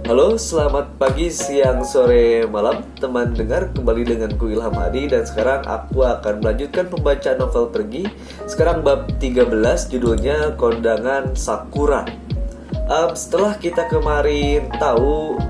Halo, selamat pagi, siang, sore, malam teman dengar, kembali dengan ku Ilham Hadi. Dan sekarang aku akan melanjutkan pembacaan novel Pergi. Sekarang bab 13, judulnya Kondangan Sakura. Setelah kita kemarin tahu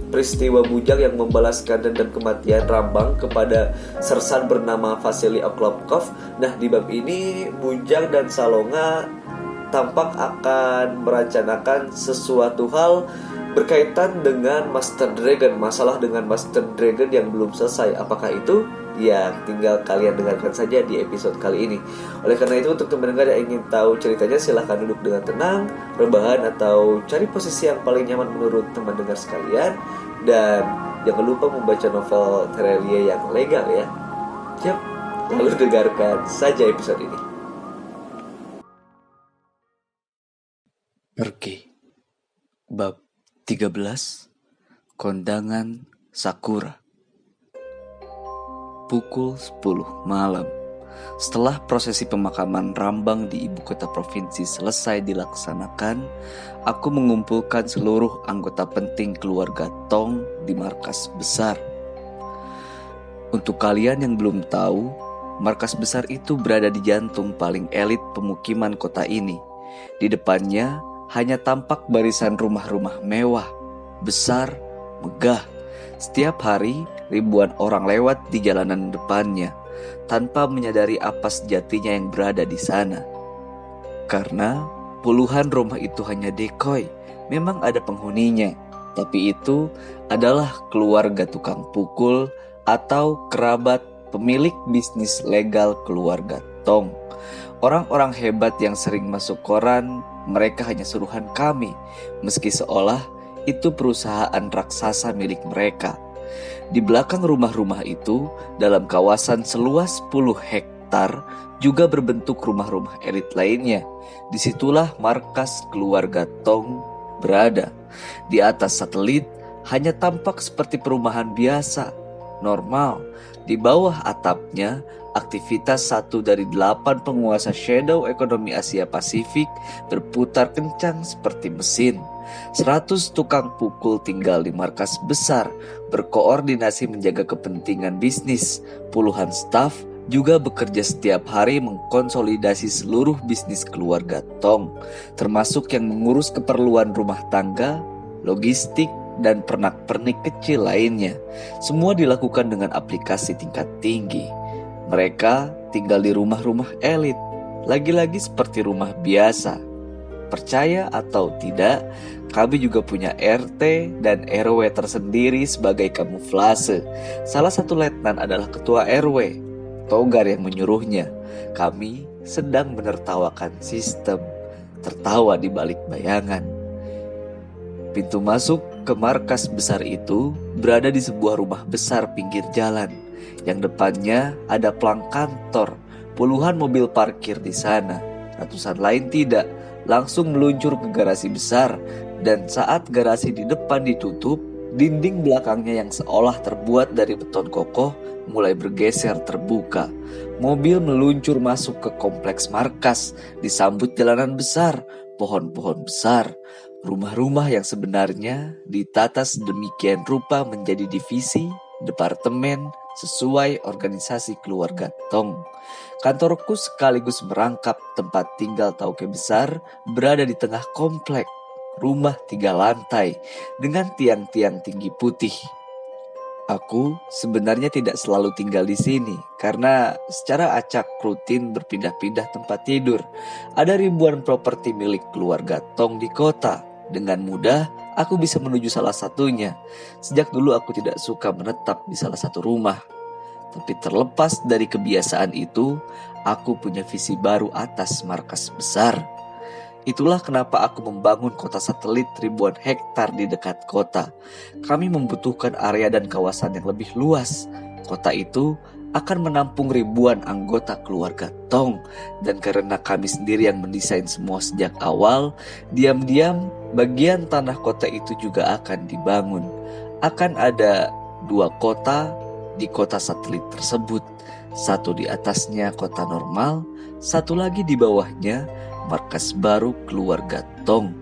peristiwa bujang yang membalaskan dendam kematian Rambang kepada sersan bernama Vasily Oklopkov. Nah, di bab ini Bujang dan Salonga tampak akan merencanakan sesuatu hal berkaitan dengan Master Dragon. Masalah dengan Master Dragon yang belum selesai. Apakah itu? Ya, tinggal kalian dengarkan saja di episode kali ini. Oleh karena itu, untuk teman dengar yang ingin tahu ceritanya, silahkan duduk dengan tenang, rebahan, atau cari posisi yang paling nyaman menurut teman dengar sekalian. Dan jangan lupa membaca novel Terelie yang legal ya. Yap, lalu dengarkan saja episode ini. Pergi. Bab 13. Kondangan Sakura. Pukul 10 malam. Setelah prosesi pemakaman Rambang di ibu kota provinsi selesai dilaksanakan, aku mengumpulkan seluruh anggota penting keluarga Tong di markas besar. Untuk kalian yang belum tahu, markas besar itu berada di jantung paling elit pemukiman kota ini. Di depannya hanya tampak barisan rumah-rumah mewah, besar, megah. Setiap hari ribuan orang lewat di jalanan depannya, tanpa menyadari apa sejatinya yang berada di sana. Karena puluhan rumah itu hanya dekoy, memang ada penghuninya, tapi itu adalah keluarga tukang pukul atau kerabat pemilik bisnis legal keluarga Tong. Orang-orang hebat yang sering masuk koran, mereka hanya suruhan kami, meski seolah itu perusahaan raksasa milik mereka. Di belakang rumah-rumah itu, dalam kawasan seluas 10 hektar, juga berbentuk rumah-rumah elit lainnya. Disitulah markas keluarga Tong berada. Di atas satelit, hanya tampak seperti perumahan biasa, normal. Di bawah atapnya, aktivitas 1 dari 8 penguasa shadow ekonomi Asia Pasifik berputar kencang seperti mesin. 100 tukang pukul tinggal di markas besar, berkoordinasi menjaga kepentingan bisnis. Puluhan staf juga bekerja setiap hari mengkonsolidasi seluruh bisnis keluarga Tong, termasuk yang mengurus keperluan rumah tangga, logistik, dan pernak-pernik kecil lainnya. Semua dilakukan dengan aplikasi tingkat tinggi. Mereka tinggal di rumah-rumah elit, lagi-lagi seperti rumah biasa. Percaya atau tidak, kami juga punya RT dan RW tersendiri sebagai kamuflase. Salah satu letnan adalah ketua RW, Togar yang menyuruhnya. Kami sedang menertawakan sistem, tertawa di balik bayangan. Pintu masuk ke markas besar itu berada di sebuah rumah besar pinggir jalan, yang depannya ada plang kantor. Puluhan mobil parkir di sana, ratusan lain tidak, langsung meluncur ke garasi besar. Dan saat garasi di depan ditutup, dinding belakangnya yang seolah terbuat dari beton kokoh mulai bergeser terbuka. Mobil meluncur masuk ke kompleks markas, disambut jalanan besar, pohon-pohon besar. Rumah-rumah yang sebenarnya ditata sedemikian rupa menjadi divisi, departemen, sesuai organisasi keluarga Tong. Kantorku sekaligus merangkap tempat tinggal Tauke besar berada di tengah komplek. Rumah 3 lantai dengan tiang-tiang tinggi putih. Aku sebenarnya tidak selalu tinggal di sini karena secara acak rutin berpindah-pindah tempat tidur. Ada ribuan properti milik keluarga Tong di kota. Dengan mudah aku bisa menuju salah satunya. Sejak dulu aku tidak suka menetap di salah satu rumah. Tapi terlepas dari kebiasaan itu, aku punya visi baru atas markas besar. Itulah kenapa aku membangun kota satelit ribuan hektar di dekat kota. Kami membutuhkan area dan kawasan yang lebih luas. Kota itu akan menampung ribuan anggota keluarga Tong. Dan karena kami sendiri yang mendesain semua sejak awal, diam-diam bagian tanah kota itu juga akan dibangun. Akan ada 2 kota di kota satelit tersebut. Satu di atasnya kota normal, satu lagi di bawahnya markas baru keluarga Tong.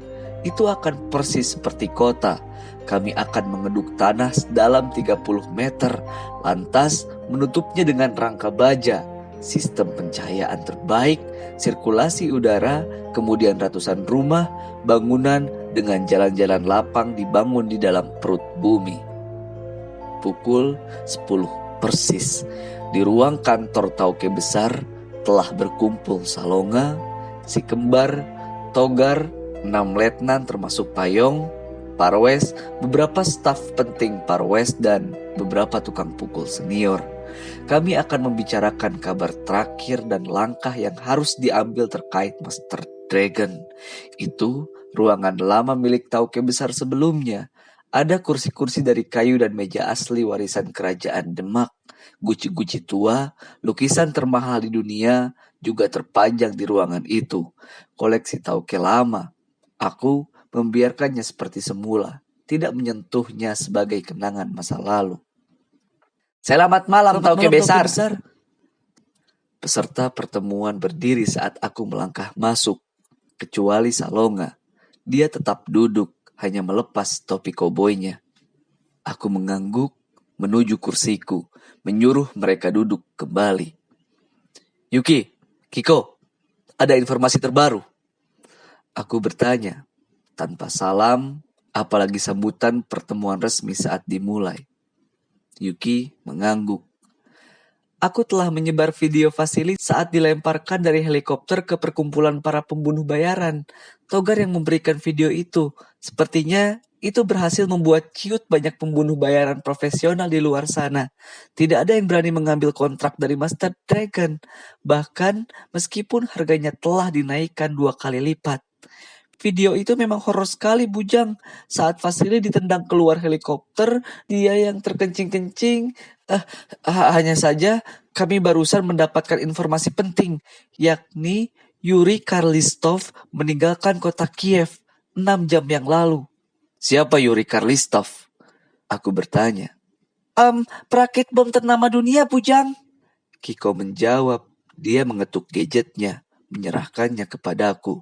itu akan persis seperti kota. Kami akan mengeduk tanah sedalam 30 meter, lantas menutupnya dengan rangka baja. Sistem pencahayaan terbaik, sirkulasi udara, kemudian ratusan rumah, bangunan dengan jalan-jalan lapang dibangun di dalam perut bumi. Pukul 10 persis, di ruang kantor Tauke besar telah berkumpul Salonga, si kembar, Togar, 6 letnan termasuk Payong, Parwes, beberapa staf penting Parwes, dan beberapa tukang pukul senior. Kami akan membicarakan kabar terakhir dan langkah yang harus diambil terkait Master Dragon. Itu ruangan lama milik Tauke besar sebelumnya. Ada kursi-kursi dari kayu dan meja asli warisan kerajaan Demak. Guci-guci tua, lukisan termahal di dunia juga terpajang di ruangan itu. Koleksi Tauke lama. Aku membiarkannya seperti semula, tidak menyentuhnya sebagai kenangan masa lalu. Selamat malam, Tauke besar. Peserta pertemuan berdiri saat aku melangkah masuk, kecuali Salonga. Dia tetap duduk, hanya melepas topi koboynya. Aku mengangguk, menuju kursiku, menyuruh mereka duduk kembali. Yuki, Kiko, ada informasi terbaru? Aku bertanya, tanpa salam, apalagi sambutan pertemuan resmi saat dimulai. Yuki mengangguk. Aku telah menyebar video Vasily saat dilemparkan dari helikopter ke perkumpulan para pembunuh bayaran. Togar yang memberikan video itu. Sepertinya itu berhasil membuat ciut banyak pembunuh bayaran profesional di luar sana. Tidak ada yang berani mengambil kontrak dari Master Dragon. Bahkan meskipun harganya telah dinaikkan 2 kali lipat. Video itu memang horor sekali, Bujang. Saat Vasily ditendang keluar helikopter, dia yang terkencing-kencing. Hanya saja kami barusan mendapatkan informasi penting, yakni Yuri Karlistov meninggalkan kota Kiev 6 jam yang lalu. Siapa Yuri Karlistov? Aku bertanya. Perakit bom ternama dunia, Bujang. Kiko menjawab. Dia mengetuk gadgetnya, menyerahkannya kepadaku.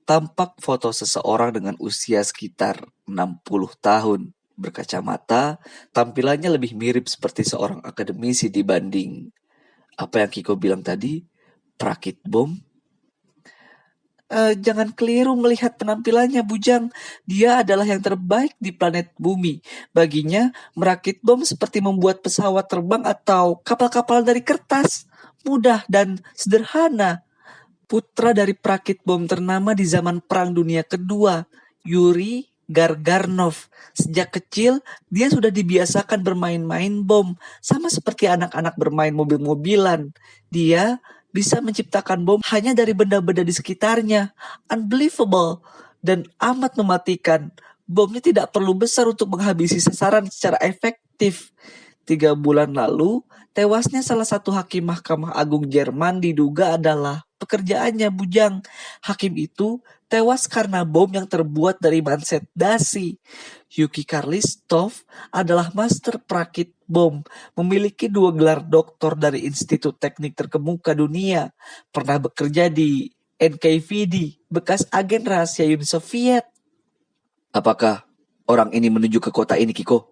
Tampak foto seseorang dengan usia sekitar 60 tahun. Berkacamata, tampilannya lebih mirip seperti seorang akademisi dibanding... Apa yang Kiko bilang tadi? Perakit bom? Jangan keliru melihat penampilannya, Bujang. Dia adalah yang terbaik di planet bumi. Baginya, merakit bom seperti membuat pesawat terbang atau kapal-kapal dari kertas. Mudah dan sederhana. Putra dari perakit bom ternama di zaman Perang Dunia Kedua, Yuri Gargarnov. Sejak kecil, dia sudah dibiasakan bermain-main bom, sama seperti anak-anak bermain mobil-mobilan. Dia bisa menciptakan bom hanya dari benda-benda di sekitarnya. Unbelievable dan amat mematikan. Bomnya tidak perlu besar untuk menghabisi sasaran secara efektif. 3 bulan lalu, tewasnya salah satu hakim Mahkamah Agung Jerman diduga adalah pekerjaannya, Bujang. Hakim itu tewas karena bom yang terbuat dari manset dasi. Yuki Karlistov adalah master perakit bom, memiliki 2 gelar doktor dari Institut Teknik terkemuka dunia, pernah bekerja di NKVD, bekas agen rahasia Uni Soviet. Apakah orang ini menuju ke kota ini, Kiko?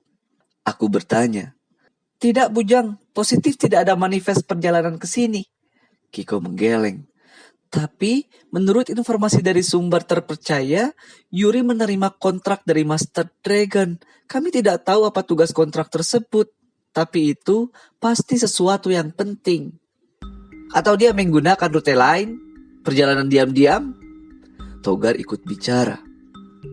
Aku bertanya. Tidak, Bujang. Positif tidak ada manifest perjalanan ke sini. Kiko menggeleng. Tapi, menurut informasi dari sumber terpercaya, Yuri menerima kontrak dari Master Dragon. Kami tidak tahu apa tugas kontrak tersebut. Tapi itu pasti sesuatu yang penting. Atau dia menggunakan rute lain? Perjalanan diam-diam? Togar ikut bicara.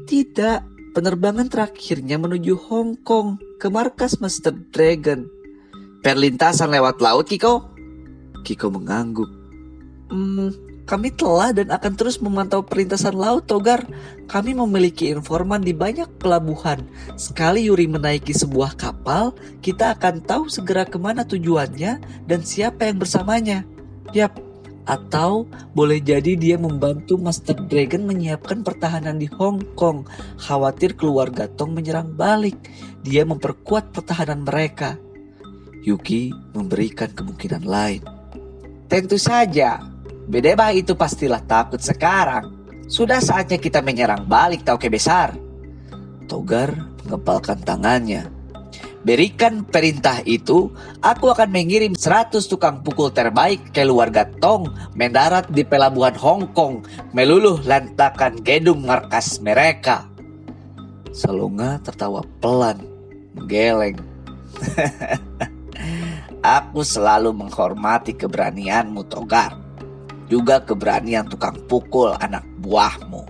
Tidak, penerbangan terakhirnya menuju Hong Kong ke markas Master Dragon. Perlintasan lewat laut, Kiko? Kiko mengangguk. Kami telah dan akan terus memantau perlintasan laut, Togar. Kami memiliki informan di banyak pelabuhan. Sekali Yuri menaiki sebuah kapal, kita akan tahu segera kemana tujuannya dan siapa yang bersamanya. Yap, atau boleh jadi dia membantu Master Dragon menyiapkan pertahanan di Hong Kong. Khawatir keluarga Tong menyerang balik. Dia memperkuat pertahanan mereka. Yuki memberikan kemungkinan lain. Tentu saja. Bedebah itu pastilah takut sekarang. Sudah saatnya kita menyerang balik, Tauke Besar. Togar mengepalkan tangannya. Berikan perintah itu, aku akan mengirim 100 tukang pukul terbaik keluarga Tong mendarat di pelabuhan Hong Kong, meluluh lantakan gedung markas mereka. Salonga tertawa pelan, menggeleng. Aku selalu menghormati keberanianmu, Togar. Juga keberanian tukang pukul anak buahmu.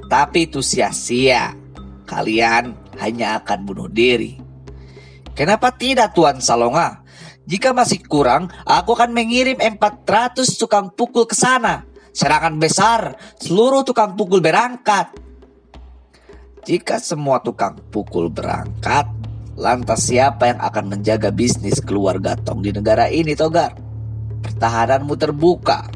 Tapi itu sia-sia. Kalian hanya akan bunuh diri. Kenapa tidak, Tuan Salonga? Jika masih kurang, aku akan mengirim 400 tukang pukul ke sana. Serangan besar, seluruh tukang pukul berangkat. Jika semua tukang pukul berangkat, lantas siapa yang akan menjaga bisnis keluarga Tong di negara ini, Togar? Pertahananmu terbuka.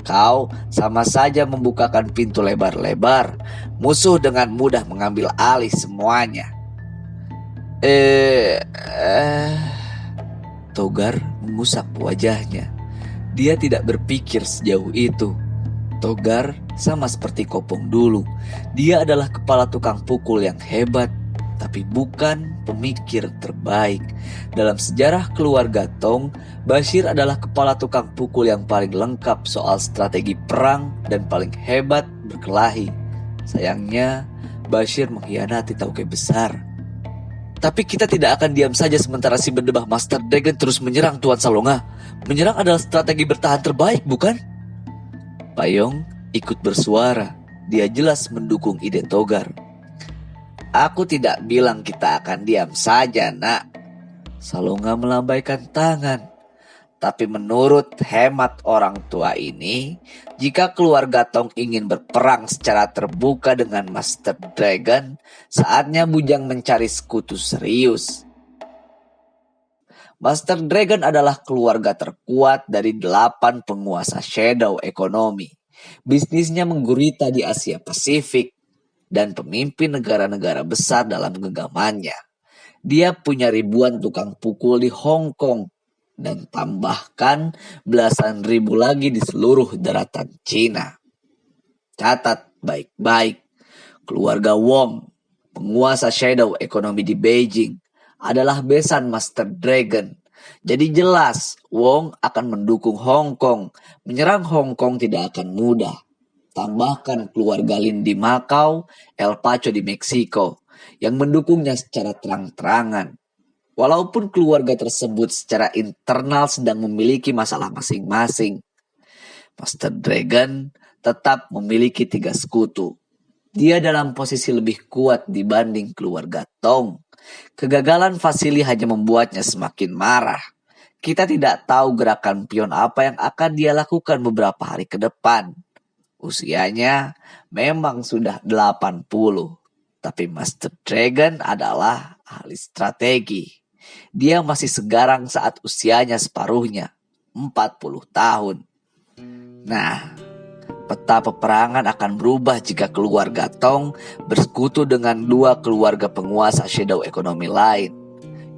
Kau sama saja membukakan pintu lebar-lebar. Musuh dengan mudah mengambil alih semuanya. Togar mengusap wajahnya. Dia tidak berpikir sejauh itu. Togar sama seperti Kopong dulu. Dia adalah kepala tukang pukul yang hebat, tapi bukan pemikir terbaik. Dalam sejarah keluarga Tong, Bashir adalah kepala tukang pukul yang paling lengkap soal strategi perang dan paling hebat berkelahi. Sayangnya, Bashir mengkhianati Tauke Besar. Tapi kita tidak akan diam saja sementara si berdebah Master Dragon terus menyerang, Tuan Salonga. Menyerang adalah strategi bertahan terbaik, bukan? Payong ikut bersuara. Dia jelas mendukung ide Togar. Aku tidak bilang kita akan diam saja, nak. Salonga melambaikan tangan. Tapi menurut hemat orang tua ini, jika keluarga Tong ingin berperang secara terbuka dengan Master Dragon, saatnya Bujang mencari sekutu serius. Master Dragon adalah keluarga terkuat dari 8 penguasa shadow ekonomi. Bisnisnya menggurita di Asia Pasifik dan pemimpin negara-negara besar dalam genggamannya. Dia punya ribuan tukang pukul di Hong Kong dan tambahkan belasan ribu lagi di seluruh daratan Cina. Catat baik-baik, keluarga Wong, penguasa shadow ekonomi di Beijing, adalah besan Master Dragon. Jadi jelas Wong akan mendukung Hong Kong. Menyerang Hong Kong tidak akan mudah. Tambahkan keluarga Lin di Macau, El Pacho di Meksiko, yang mendukungnya secara terang-terangan. Walaupun keluarga tersebut secara internal sedang memiliki masalah masing-masing, Master Dragon tetap memiliki 3 sekutu. Dia dalam posisi lebih kuat dibanding keluarga Tong. Kegagalan Vasili hanya membuatnya semakin marah. Kita tidak tahu gerakan pion apa yang akan dia lakukan beberapa hari ke depan. Usianya memang sudah 80. Tapi Master Dragon adalah ahli strategi. Dia masih segarang saat usianya separuhnya, 40 tahun. Nah, peta peperangan akan berubah jika keluarga Tong bersekutu dengan 2 keluarga penguasa shadow ekonomi lain.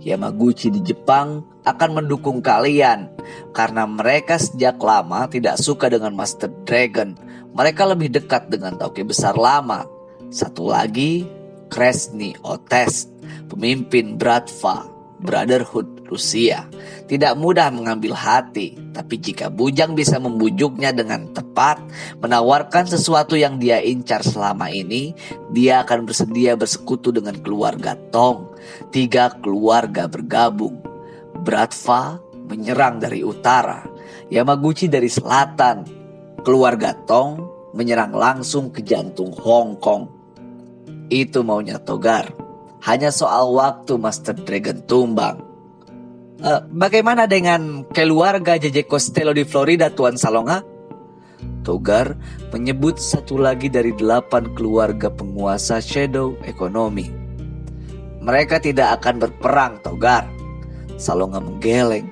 Yamaguchi di Jepang akan mendukung kalian karena mereka sejak lama tidak suka dengan Master Dragon. Mereka lebih dekat dengan Tauke Besar lama. Satu lagi, Krasny Otest, pemimpin Bratva, Brotherhood Rusia. Tidak mudah mengambil hati, tapi jika Bujang bisa membujuknya dengan tepat, menawarkan sesuatu yang dia incar selama ini, dia akan bersedia bersekutu dengan keluarga Tong. 3 keluarga bergabung. Bratva menyerang dari utara, Yamaguchi dari selatan. Keluarga Tong menyerang langsung ke jantung Hong Kong. Itu maunya Togar. Hanya soal waktu Master Dragon tumbang. Bagaimana dengan keluarga JJ Costello di Florida, Tuan Salonga? Togar menyebut satu lagi dari 8 keluarga penguasa shadow ekonomi. Mereka tidak akan berperang, Togar. Salonga menggeleng.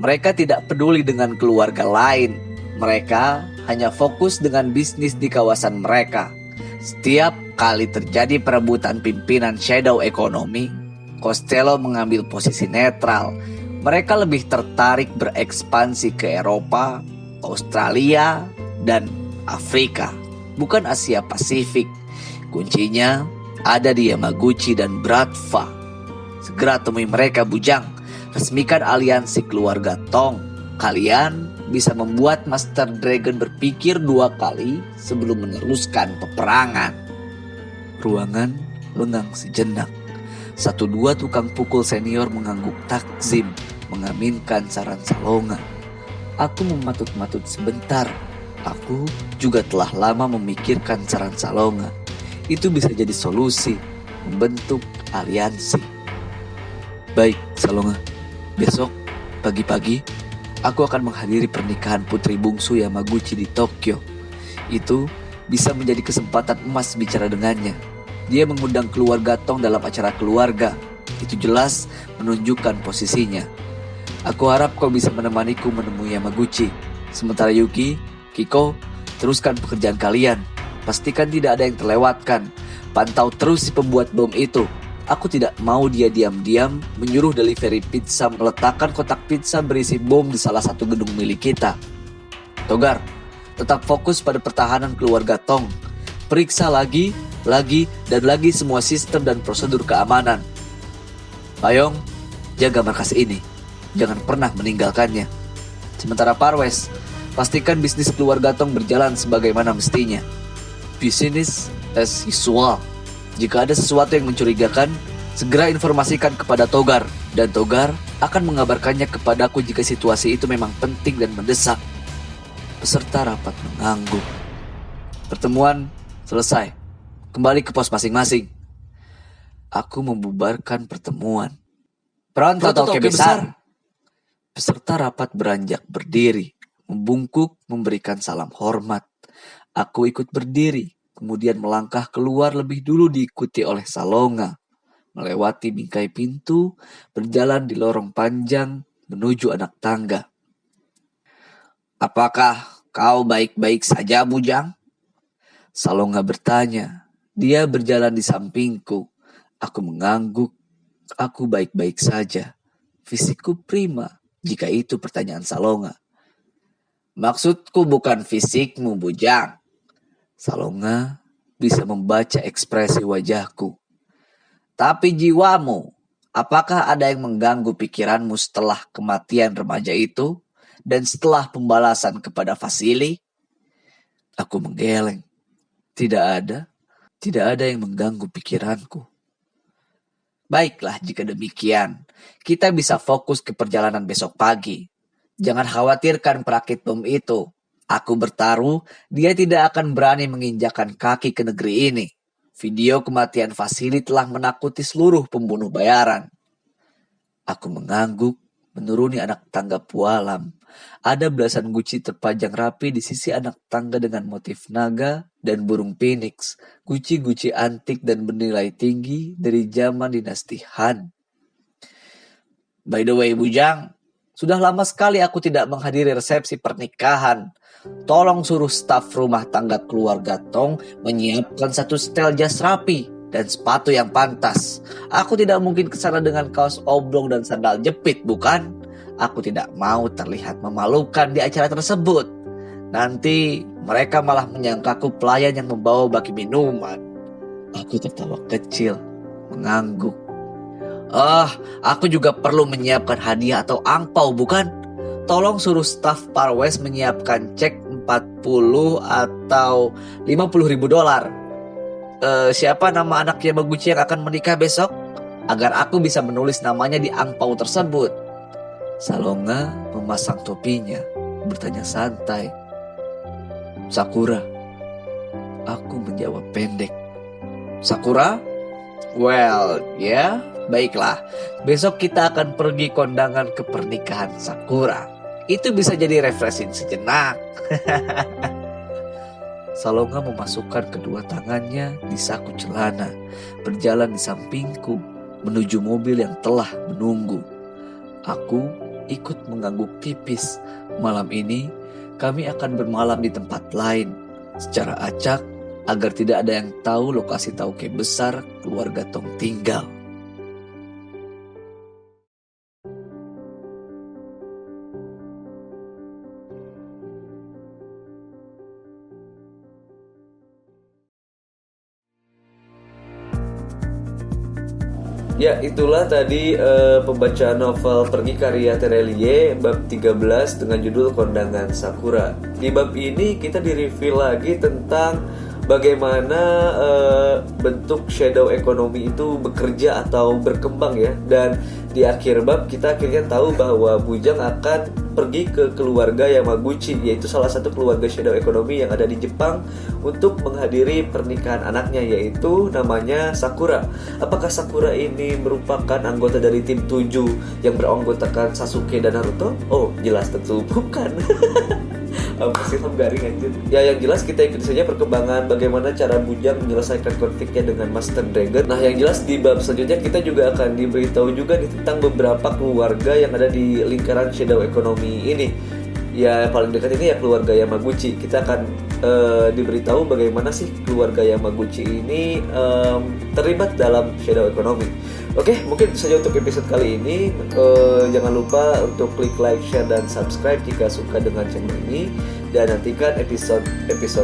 Mereka tidak peduli dengan keluarga lain. Mereka hanya fokus dengan bisnis di kawasan mereka. Setiap kali terjadi perebutan pimpinan shadow ekonomi, Costello mengambil posisi netral. Mereka lebih tertarik berekspansi ke Eropa, Australia, dan Afrika. bukan Asia Pasifik. Kuncinya ada di Yamaguchi dan Bratva. Segera temui mereka, Bujang. Resmikan aliansi keluarga Tong. Kalian bisa membuat Master Dragon berpikir 2 kali sebelum meneruskan peperangan. Ruangan lengang sejenak. 1-2 tukang pukul senior mengangguk takzim, mengaminkan saran Salonga. Aku mematut-matut sebentar. Aku juga telah lama memikirkan saran Salonga. Itu bisa jadi solusi, membentuk aliansi. Baik, Salonga. Besok pagi-pagi aku akan menghadiri pernikahan putri bungsu Yamaguchi di Tokyo. Itu bisa menjadi kesempatan emas bicara dengannya. Dia mengundang keluarga Tong dalam acara keluarga. Itu jelas menunjukkan posisinya. Aku harap kau bisa menemaniku menemui Yamaguchi. Sementara Yuki, Kiko, teruskan pekerjaan kalian. Pastikan tidak ada yang terlewatkan. Pantau terus si pembuat bom itu. Aku tidak mau dia diam-diam menyuruh delivery pizza meletakkan kotak pizza berisi bom di salah satu gedung milik kita. Togar, tetap fokus pada pertahanan keluarga Tong. Periksa lagi, dan lagi semua sistem dan prosedur keamanan. Payong, jaga markas ini. Jangan pernah meninggalkannya. Sementara Parwes, pastikan bisnis keluarga Tong berjalan sebagaimana mestinya. Business as usual. Jika ada sesuatu yang mencurigakan, segera informasikan kepada Togar. Dan Togar akan mengabarkannya kepadaku jika situasi itu memang penting dan mendesak. Peserta rapat mengangguk. Pertemuan selesai. Kembali ke pos masing-masing. Aku membubarkan pertemuan. Pronto Toke besar. Peserta rapat beranjak berdiri, membungkuk memberikan salam hormat. Aku ikut berdiri, kemudian melangkah keluar lebih dulu diikuti oleh Salonga. Melewati bingkai pintu, berjalan di lorong panjang menuju anak tangga. Apakah kau baik-baik saja, Bujang? Salonga bertanya. Dia berjalan di sampingku. Aku mengangguk. Aku baik-baik saja. Fisikku prima, jika itu pertanyaan Salonga. Maksudku bukan fisikmu, Bujang. Salonga bisa membaca ekspresi wajahku. Tapi jiwamu, apakah ada yang mengganggu pikiranmu setelah kematian remaja itu dan setelah pembalasan kepada Vasili? Aku menggeleng. Tidak ada yang mengganggu pikiranku. Baiklah jika demikian, kita bisa fokus ke perjalanan besok pagi. Jangan khawatirkan perakit bom itu. Aku bertaruh, dia tidak akan berani menginjakkan kaki ke negeri ini. Video kematian Vasili telah menakuti seluruh pembunuh bayaran. Aku mengangguk, menuruni anak tangga pualam. Ada belasan guci terpajang rapi di sisi anak tangga dengan motif naga dan burung phoenix. Guci-guci antik dan bernilai tinggi dari zaman dinasti Han. By the way, Bujang, sudah lama sekali aku tidak menghadiri resepsi pernikahan. Tolong suruh staf rumah tangga keluarga Tong menyiapkan 1 setel jas rapi dan sepatu yang pantas. Aku tidak mungkin kesana dengan kaos oblong dan sandal jepit, bukan? Aku tidak mau terlihat memalukan di acara tersebut. Nanti mereka malah menyangkaku pelayan yang membawa baki minuman. Aku tertawa kecil, mengangguk. Aku juga perlu menyiapkan hadiah atau angpau, bukan? Tolong suruh staf Parwes menyiapkan cek 40 atau 50 ribu dolar. Siapa nama anak Yamaguchi yang akan menikah besok? Agar aku bisa menulis namanya di angpau tersebut. Salonga memasang topinya, bertanya santai. Sakura. Aku menjawab pendek. Sakura? Well, ya, baiklah. Besok kita akan pergi kondangan ke pernikahan Sakura. Itu bisa jadi refreshing sejenak. Salonga memasukkan kedua tangannya di saku celana, berjalan di sampingku menuju mobil yang telah menunggu. Aku ikut mengangguk tipis. Malam ini kami akan bermalam di tempat lain secara acak agar tidak ada yang tahu lokasi tauke besar keluarga Tong tinggal. Ya, itulah tadi pembacaan novel Pergi karya Terelie bab 13 dengan judul Kondangan Sakura. Di bab ini kita di-review lagi tentang bagaimana bentuk shadow economy itu bekerja atau berkembang ya. Dan di akhir bab kita akhirnya tahu bahwa Bujang akan pergi ke keluarga Yamaguchi, yaitu salah satu keluarga shadow economy yang ada di Jepang, untuk menghadiri pernikahan anaknya, yaitu namanya Sakura. Apakah Sakura ini merupakan anggota dari tim 7 yang beranggotakan Sasuke dan Naruto? Oh, jelas tentu bukan. Apa sih garing anjir. Ya, yang jelas kita ikuti saja perkembangan bagaimana cara Bujang menyelesaikan konfliknya dengan Master Dragon. Nah, yang jelas di bab selanjutnya kita juga akan diberitahu juga nih tentang beberapa keluarga yang ada di lingkaran shadow economy ini. Ya, yang paling dekat ini ya keluarga Yamaguchi. Kita akan diberitahu bagaimana sih keluarga Yamaguchi ini terlibat dalam shadow economy. Oke, mungkin itu saja untuk episode kali ini. Jangan lupa untuk klik like, share, dan subscribe jika suka dengan channel ini. Dan nantikan episode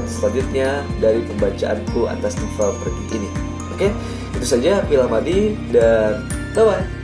selanjutnya dari pembacaanku atas novel Pergi ini. Oke, itu saja. Aku Ilham Hadi dan bye-bye.